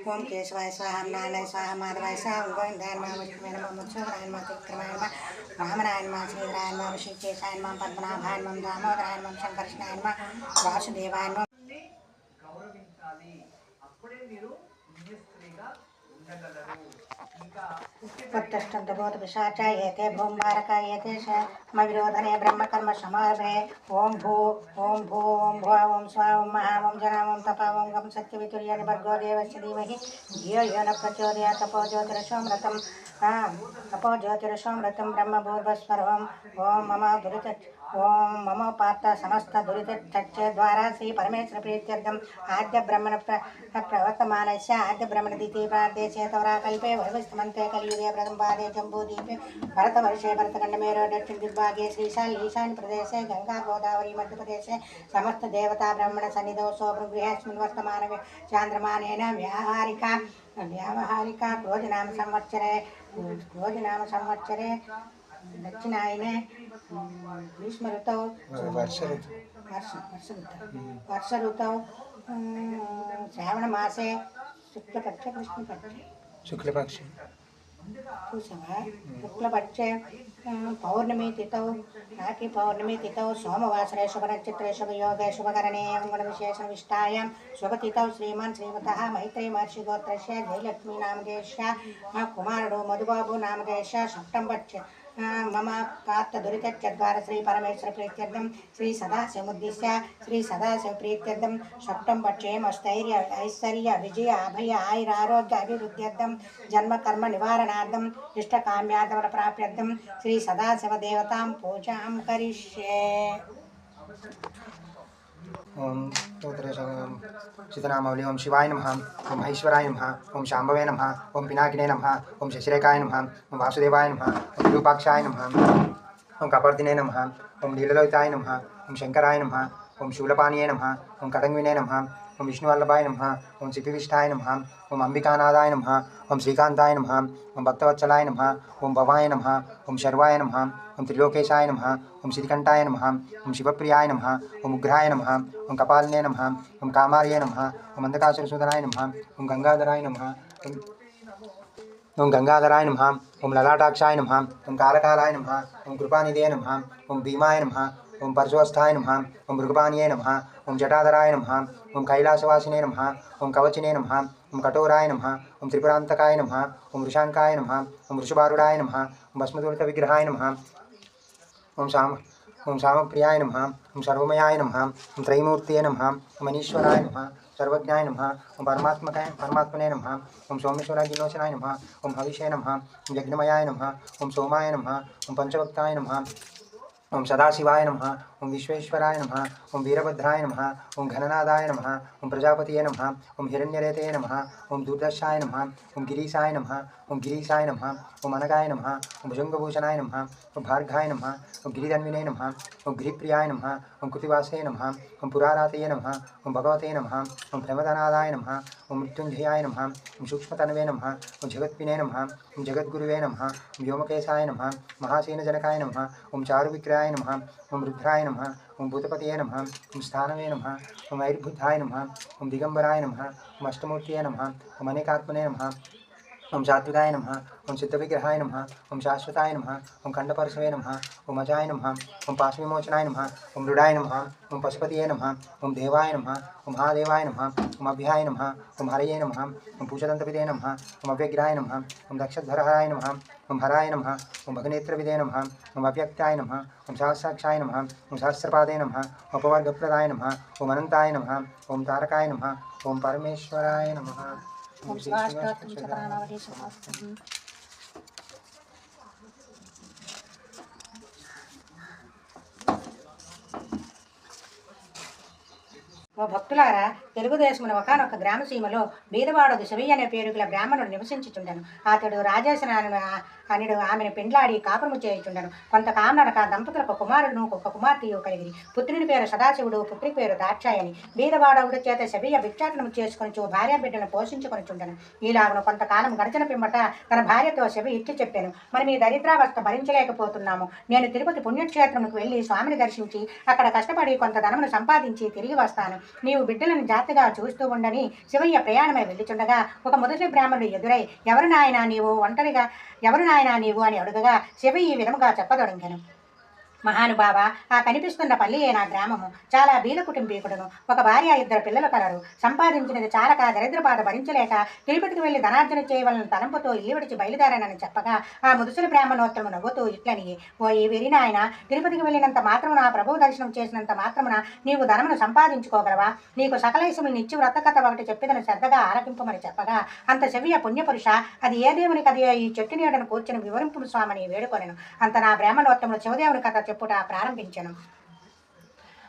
ओम केशवाय स्वाहा नारायणाय स्वाहा माधवाय स्वाहा गोविंदाय नमः विष्णुवे नमः मत्स्योदराय नमः त्रिविक्रमाय नमः वामनाय नमः श्रीधराय नमः ऋषिकेशाय नमः पद्मनाभाय नमः दामोदराय नमः शंकरकृष्णाय नमः वासुदेवाय नमः గౌరవించాలి అప్పుడే మీరు పుణ్యస్త్రీగా ఉండగలరు उत्तष्टन्तभूतपिशाचायेते भूम्बारकायेते शमविरोधने ब्रह्मकर्म समारभे ओं भू ओं भू ओं भुव ओं स्वा ओं महा ओं जना ओं तपा ओं गं सत्यवितुर्यानि भर्गो देवस्य धीमहि धियो यो न प्रचोदयात् तपो ज्योतिरसोमृतं तपो ज्योतिरसोमृतं ब्रह्मभूर्भस्वरं ओं मम दुरित ओं मम पार्थ समस्त दुरितच्चे द्वारा श्री परमेश्वर प्रीत्यर्थम् आद्य ब्रह्मण प्रवर्तमानस्य आद्य ब्रह्मण द्वितीय प्रार्थे चेतवराकल्पे वैवस्मन्ते कलियुगे प्रथम पादे जम्बूद्वीपे भरतवर्षे भरतखण्डमेरो दक्षिण दिग्भागे श्रीशाल ईशान्य प्रदेशे गंगा गोदावरी मध्यप्रदेशे समस्त देवता ब्रह्मण सन्निधौ सोपगृहेऽस्मिन् वर्तमाने चान्द्रमानेन व्यावहारिका क्रोधनाम संवत्सरे दक्षिणायने ग्रीष्म ऋतौ वर्ष ऋतौ श्रावण मासे शुक्लपक्षे कृष्णपक्षे शुक्लपक्षे शुक्लपक्षे पौर्णमी तिथौ राखी पौर्णमी तिथौ सोमवासरे शुभनक्षत्रे शुभयोगे शुभकरणे गुणविशेषविष्टायां शुभतिथौ श्रीमान् श्रीमतः मैत्रेयी महर्षि गोत्रस्य जयलक्ष्मी नामधेयस्य कुमारुडु मधुबाबु नामधेयस्य सप्तमपक्षे मम पार्थ दुरितच्चद्वारा श्री परमेश्वर प्रीत्यर्थं श्री सदाशिवमुद्दिश्य श्री सदाशिव प्रीत्यर्थं सप्तमपक्षे स्थैर्य ऐश्वर्य विजय अभय आयुरारोग्य अभिवृद्ध्यर्थं जन्म कर्म निवारणार्थं इष्टकाम्यार्थं प्राप्त्यर्थं श्री सदाशिव देवतां पूजां करिष्ये। ओम सीतनामावली ओम शिवाय नमः ओम महेश्वराय नमः ओम शाम्भवे नमः ओम पिनाकिने नमः ओम शशिरेखाय नमः ओम वासुदेवाय नमः ओम विरूपाक्षाय नमः ओम कपर्दिने नमः ओम नीललोहिताय नमः ओम शंकराय नमः ओम शूलपाणिये नमः ओम कटंगिने नमः ओम विष्णुवल्लभाय नमः ओम सिद्धिविष्ठाय नमः ओम अंबिकानाथाय नमः ओम श्रीकांताय नमः ओम भक्तवत्सलाय नमः ओम भवाय नमः ओम शर्वाय नमः ओम त्रिलोकेशाय नमः ओम श्रीकंठाय नमः ओम शिवप्रियाय नमः ओम उग्राय नमः ओम कपालिने नमः ओम कामार्ये नमः ओम अंधकासुरसूदनाय नमः ओम गंगाधराय नमः ओम गंगाधराय नमः ओम ललाटाक्षाय नमः ओम कालकालाय नमः ओम कृपानिधे नमः ओम भीमाय नमः ओम परशुवस्थाय नमः ओम मृगपाणिये नमः ओम जटाधराय नमः ओम कैलासवासिने नमः ओम कवचिने नमः ओम कठोराय नमः ओम त्रिपुरांतकाय नमः ओम वृषांकाय नमः ओम वृषभारूढ़ाय नमः ओम भस्मदूरित विग्रहाय नमः ओम सामप्रियाय नमः ओम सर्वमयाय नमः ओम त्रयीमूर्तये नमः ओम अनीश्वराय नमः सर्वज्ञाय नमः ओम परमात्मने नमः ओम सोमेश्वराय विमोचनाय नमः ओम हविषे नमः ओम यज्ञमयाय नमः ओम सोमाय नमः ओम पंचभक्ताय नमः ओम सदाशिवाय नमः ओम विश्वेश्वराय नमः ओम वीरभद्राय नमः ओम घननादाय नमः ओम प्रजापतये नमः ओम हिरण्यरेतये नमः ओम दुर्दर्शाय नमः ओम गिरीशाय नमः ओम ओम अनगाय नमः ओम भुजंगभूषणाय नमः ओम भार्गाय नमः ओम गिरिधन्विने नमः ओम गिरिप्रियाय नमः ओम कृतिवासे नमः ओम पुरारातये नमः ओम भगवते नमः ओम प्रमदनादाय नमः ओम मृत्युंजयाय नमः ओम सूक्ष्मतनवे नमः ओम जगत्पिने नमः ओम जगद्गुरुवे नमः ओम व्योमकेशाय नमः महासेनजनकाय नमः ओम चारुविक्रयाय नमः ओम रुद्राय नमः ओम भूतपतये नमः ओम स्थानवे नमः ओम ऐर्भुताय नमः ओम दिगंबराय नमः ओम अष्टमूर्तये नमः ओम अनेकात्मने नमः ओम सात्विकाय नमः ओम सिद्धविग्रहाय नमः ओम शाश्वताय नमः ओम खंडपरशवे नमः ओम अजाय नमः ओम पाशविमोचनाय नमः ओम मृडाय नमः ओम पशुपतये नमः ओम देवाय नमः ओम महादेवाय नमः ओम अभ्याय नमः ओम हरये नमः ओम पूषदन्तविदे नमः ओम अव्यग्राय नमः ओम दक्षधराय नमः ओम हराय नमः ओम भगनेत्रविदे नमः ओम अव्यक्ताय नमः ओम सहस्राक्षाय नमः ओम सहस्रपादे नमः ओम अपवर्गप्रदाय नमः ओम अनंताय नमः ओम तारकाय नमः ओम परमेश्वराय नमः ओम स्वाष्टोत्तम चक्रानावधि समाप्तम्। ఓ భక్తులారా, తెలుగుదేశమున ఒకనొక గ్రామసీమలో బీదవాడకు శివయ్య అనే పేరు గల బ్రాహ్మణుడు నివసించుచుండెను. అతడు రాజేశ్వర అనుడు ఆమెను పెండ్లాడి కాపురము చేయుచుండెను. కొంతకాలనక దంపతులకు కుమారుడును ఒక కుమార్తెయు కలిగిరి. పుత్రుని పేరు సదాశివుడు, పుత్రి పేరు దాక్షాయని. బీదవాడవుడి చేత శివయ్య భిక్షాటనం చేసుకొని భార్య బిడ్డను పోషించుకొనిచుండెను. ఈలాగును కొంతకాలం గడిచిన పిమ్మట తన భార్యతో శివ ఇట్టి చెప్పాను, మనం ఈ దరిద్రావస్థ భరించలేకపోతున్నాము. నేను తిరుపతి పుణ్యక్షేత్రముకు వెళ్ళి స్వామిని దర్శించి అక్కడ కష్టపడి కొంత ధనమును సంపాదించి తిరిగి వస్తాను. నీవు బిడ్డలను జాగ్రత్తగా చూస్తూ ఉండని శివయ్య ప్రయాణమై వెళ్ళుచుండగా ఒక మొదటి బ్రాహ్మణుడు ఎదురై, ఎవరు నాయనా నీవు అని అడుగగా శివయ్య ఈ విధముగా చెప్పదొడంగెను. మహానుభావ, ఆ కనిపిస్తున్న పల్లియే నా గ్రామము. చాలా బీద కుటుంబీకుడును. ఒక భార్య, 2 పిల్లలు కలరు. సంపాదించినది చాలక దరిద్ర బాధ భరించలేక తిరుపతికి వెళ్లి ధనార్జన చేయవలన తలంపుతో ఇల్లు విడిచి బయలుదేరానని చెప్పగా ఆ ముదుసలి బ్రాహ్మణోత్తము నవ్వుతూ ఇట్లని, ఓ ఈ వెరినాయన, తిరుపతికి వెళ్ళినంత మాత్రమున ప్రభువు దర్శనం చేసినంత మాత్రమున నీవు ధనమును సంపాదించుకోగలవా? నీకు సకలేశములు నిత్య వ్రతకథ ఒకటి చెప్పిదని శ్రద్ధగా ఆలకింపమని చెప్పగా, అంత శివయ్య పుణ్యపురుష, అది ఏ దేవుని కథ? ఈ చెట్టు నీడను కూర్చుని వివరింపుడు స్వామిని వేడుకొనెను. అంత నా బ్రాహ్మణోత్తముడు శివదేవుని కథ చెప్పుట ప్రారంభించెను.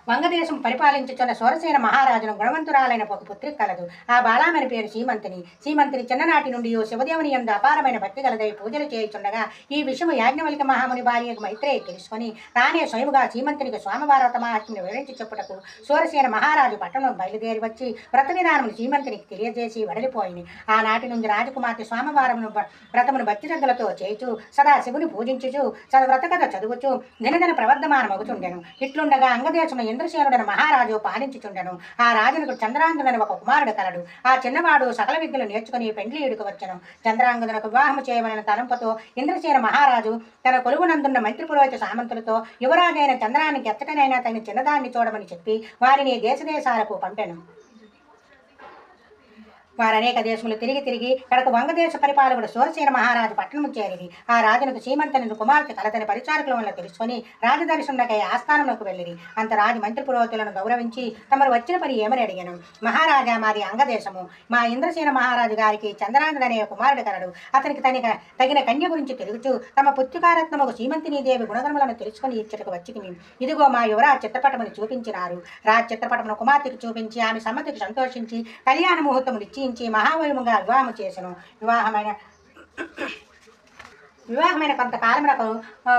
వంగదేశం పరిపాలించుచున్న సూరసేన మహారాజును గుణవంతురాలైన ఒక పుత్రి కలదు. ఆ బాలామని పేరు సీమంతిని. సీమంతిని చిన్ననాటి నుండి శివదేవుని యందు అపారమైన భక్తి కలదై పూజలు చేయుచుండగా ఈ విషయము యాజ్ఞవల్క్య మహాముని భార్యకు మైత్రేయి తెలుసుకొని తానే స్వయముగా సీమంతినికి స్వామివారత మహాత్మ్యను వివరించి చెప్పుటకు సూరసేన మహారాజు పట్టణం బయలుదేరి వచ్చి వ్రత విధానమును సీమంతినికి తెలియజేసి వడలిపోయింది. ఆనాటి నుంచి రాజకుమార్తె స్వామివారమును వ్రతమును భక్తి శ్రద్ధలతో చేయుచు సదా శివుని పూజించుచు వ్రత కథ చదువుచు దినదిన ప్రవర్ధమానమగుచుండెను. ఇట్లుండగా అంగదేశమును ఇంద్రసేనుడైన మహారాజు పాలించుచుండెను. ఆ రాజునకు చంద్రాంగుడని ఒక కుమారుడు కలడు. ఆ చిన్నవాడు సకల విద్యలు నేర్చుకుని పెండ్లియుడికి వచ్చెను. చంద్రాంగునకు వివాహము చేయవలన తలంపుతో ఇంద్రసేన మహారాజు తన కొలువునందున్న మంత్రి పురోహిత సామంతులతో యువరాజైన చంద్రానికి ఎచ్చటనైనా తగిన చిన్నదాన్ని చూడమని చెప్పి వారిని దేశదేశాలకు పంపెను. వారు అనేక దేశములు తిరిగి కడకు వంగదేశ పరిపాలకుడు సూరసేన మహారాజు పట్టణము చేరిరి. ఆ రాజునకు సీమంతని కుమార్తె కలతని పరిచారకుల వల్ల తెలుసుకొని రాజదర్శనకై ఆస్థానములకు వెళ్ళిరి. అంత రాజు మంత్రి పురోహితులను గౌరవించి తమరు వచ్చిన పని ఏమని అడిగాను. మహారాజా, మాది అంగదేశము. మా ఇంద్రసేన మహారాజు గారికి చంద్రాంగుడు అనే కుమారుడు కలడు. అతనికి తగిన కన్య గురించి తెలుగుచు తమ పుత్రికారత్నముకు సీమంతిని దేవి గుణధర్మలను తెలుసుకుని ఇచ్చటకు వచ్చింది. ఇదిగో మా యువరాజు చిత్రపటమును చూపించినారు. రాజు చిత్రపటమును కుమార్తెకు చూపించి ఆమె సమ్మతికి సంతోషించి కళ్యాణ ముహూర్తములు ఇచ్చి మహావైభవంగా వివాహము చేసెను. వివాహమైన కొంతకాలమునకు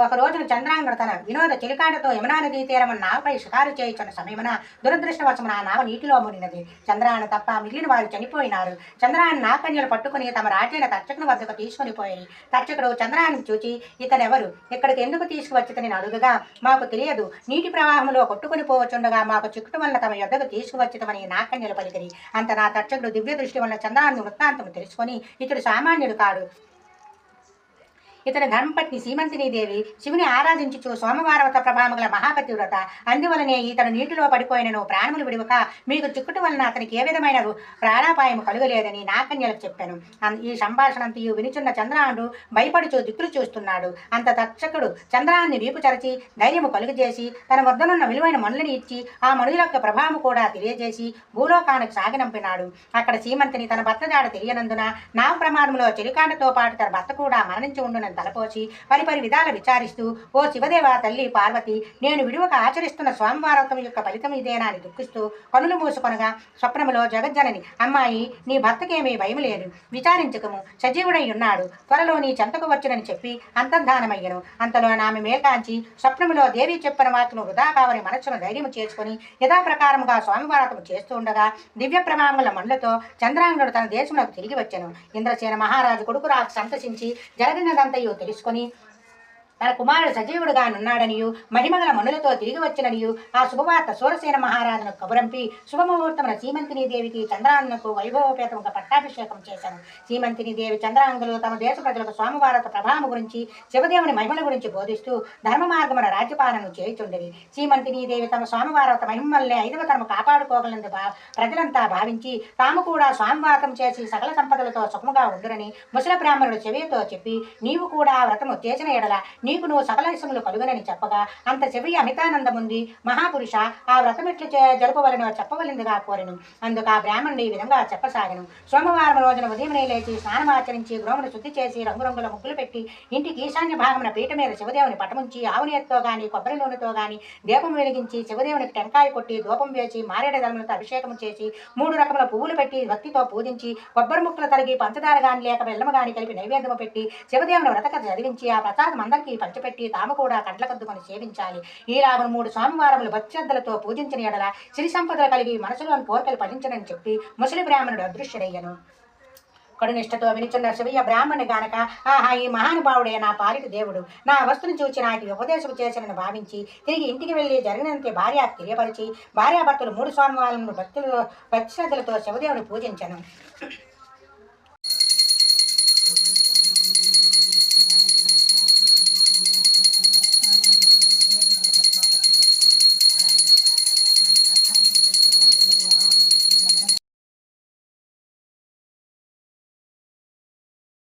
ఒక రోజున చంద్రాంగుడు తన వినోద చెలికాటతో యమునా నదీ తీరమున నావపై షికారు చేయుచున్న సమయమున దురదృష్టవశమున ఆ నావ నీటిలో మునినది. చంద్రాన్ని తప్ప మిగిలిన వారు చనిపోయినారు. చంద్రాన్ని నాకన్యలు పట్టుకుని తమ రాజైన తర్చకుని వద్దకు తీసుకుని పోయి తర్చకుడు చంద్రాన్ని చూచి, ఇతడెవరు, ఇక్కడికి ఎందుకు తీసుకువచ్చితని అడుగగా, మాకు తెలియదు, నీటి ప్రవాహంలో కొట్టుకుని పోవచుండగా మాకు చిక్కుట వల్ల తమ యొద్దకు తీసుకువచ్చితమని నాకన్యలు పలికిరి. అంత నా తర్చకుడు దివ్య దృష్టి వల్ల చంద్రాన్ని వృత్తాంతము తెలుసుకొని, ఇతడు సామాన్యుడు కాడు, ఇతని ధర్మపత్ని సీమంతిని దేవి శివుని ఆరాధించుచు సోమవారవత ప్రభావము గల మహాపతివ్రత. అందువలనే ఇతను నీటిలో పడిపోయినను ప్రాణములు విడువక మీకు చిక్కుట వలన అతనికి ఏ విధమైన ప్రాణాపాయం కలుగలేదని నాకన్యలకు చెప్పాను. ఈ సంభాషణంతయు వినుచున్న చంద్రానుడు భయపడుచు దిక్కులు చూస్తున్నాడు. అంత తర్చకుడు చంద్రాన్ని వీపు చరచి ధైర్యము కలుగజేసి తన వద్దనున్న విలువైన మనులని ఇచ్చి ఆ మనుల యొక్క ప్రభావము కూడా తెలియజేసి భూలోకానికి సాగినంపినాడు. అక్కడ సీమంతిని తన భర్త జాడ తెలియనందున నావ ప్రమాదంలో చెలికాండతో పాటు తన భర్త కూడా మరణించి ఉండునని తలపోసి పరిపరి విధాల విచారిస్తూ, ఓ శివదేవ తల్లి పార్వతి, నేను విడువక ఆచరిస్తున్న స్వామివారతం యొక్క ఫలితం ఇదేనా అని దుఃఖిస్తూ కనులు మూసుకొనగా స్వప్నములో జగజ్జనని, అమ్మాయి, నీ భర్తకేమీ భయం లేదు, విచారించకము, సజీవుడై ఉన్నాడు, త్వరలో నీ చెంతకు వచ్చునని చెప్పి అంతర్ధానమయ్యను. అంతలో ఆమె మేల్కాంచి స్వప్నములో దేవి చెప్పిన వాక్కును వృధా కావని మనస్సును ధైర్యము చేసుకుని యథాప్రకారముగా స్వామివారతము చేస్తూ ఉండగా దివ్య ప్రమాణముల మండలతో చంద్రాంగుడు తన దేశమునకు తిరిగి వచ్చెను. ఇంద్రసేన మహారాజు కొడుకు రాకు సంతసించి జరిగినదంతా తెలుసుకొని తన కుమారుడు సజీవుడుగా నున్నాడనియు మహిమగల మనులతో తిరిగి వచ్చిననియు ఆ శుభవార్త సూరసేన మహారాజును కబురంపి శుభముహూర్తమున సీమంతిని దేవికి చంద్రాంగునకు వైభవోపేతముగా పట్టాభిషేకం చేశాను. సీమంతిని దేవి చంద్రాంగులు తమ దేశ ప్రజలకు స్వామివారత ప్రభావం గురించి శివదేవుని మహిమల గురించి బోధిస్తూ ధర్మ మార్గమున రాజ్యపాలన చేయుచుండేది. సీమంతిని దేవి తమ స్వామివారత మహిమల్ని 5వ తరము కాపాడుకోగలని ప్రజలంతా భావించి తాము కూడా స్వామివారతం చేసి సకల సంపదలతో సుఖముగా ఉండురని ముసల బ్రాహ్మణుడు చెవితో చెప్పి, నీవు కూడా వ్రతము చేసిన ఎడల నీకును సకలైశ్వములు కలుగునని చెప్పగా అంత చెవి అమితానందముంది. మహాపురుష, ఆ వ్రతమెట్లు జరుపవలనో చెప్పవలెందుగా కోరెను. అందుకు ఆ బ్రాహ్మణుడు ఈ విధంగా చెప్పసాగను. సోమవారం రోజున ఉదయమునే లేచి స్నానమాచరించి గృహమును శుద్ధి చేసి రంగురంగుల ముగ్గులు పెట్టి ఇంటికి ఈశాన్య భాగమున పీట మీద శివదేవుని పటముంచి ఆవునేతితో గాని కొబ్బరి నూనెతో గాని దీపం వెలిగించి శివదేవునికి టెంకాయ కొట్టి ధూపం వేసి మారేడు దళములతో అభిషేకం చేసి 3 రకముల పువ్వులు పెట్టి భక్తితో పూజించి కొబ్బరి ముక్కలు తరిగి పంచదార గాని లేక బెల్లము గాని కలిపి నైవేద్యము పెట్టి శివదేవుని వ్రతకథ చదివించి ఆ ప్రసాదం అందరికీ పంచిపెట్టి తాము కూడా కండ్లకద్దుకొని సేవించాలి. ఈలాగను 3 సోమవారములు భక్తిశ్రద్ధలతో పూజించిన ఎడల సిరి సంపదలు కలిగి మనసులోని కోరికలు ఫలించనని చెప్పి ముసలి బ్రాహ్మణుడు అదృశ్యుడయ్యను. కడునిష్టతో వినిచున్న శివయ్య బ్రాహ్మణి గానక, ఆహా, ఈ మహానుభావుడే నా పాలిటి దేవుడు, నా అవస్థను చూచి నాకు ఉపదేశం చేశానని భావించి తిరిగి ఇంటికి వెళ్ళి జరిగినంతే భార్యకు తెలియపరిచి భార్యాభర్తలు 3 సోమవారములను భక్తి శ్రద్ధలతో శివదేవుని పూజించను.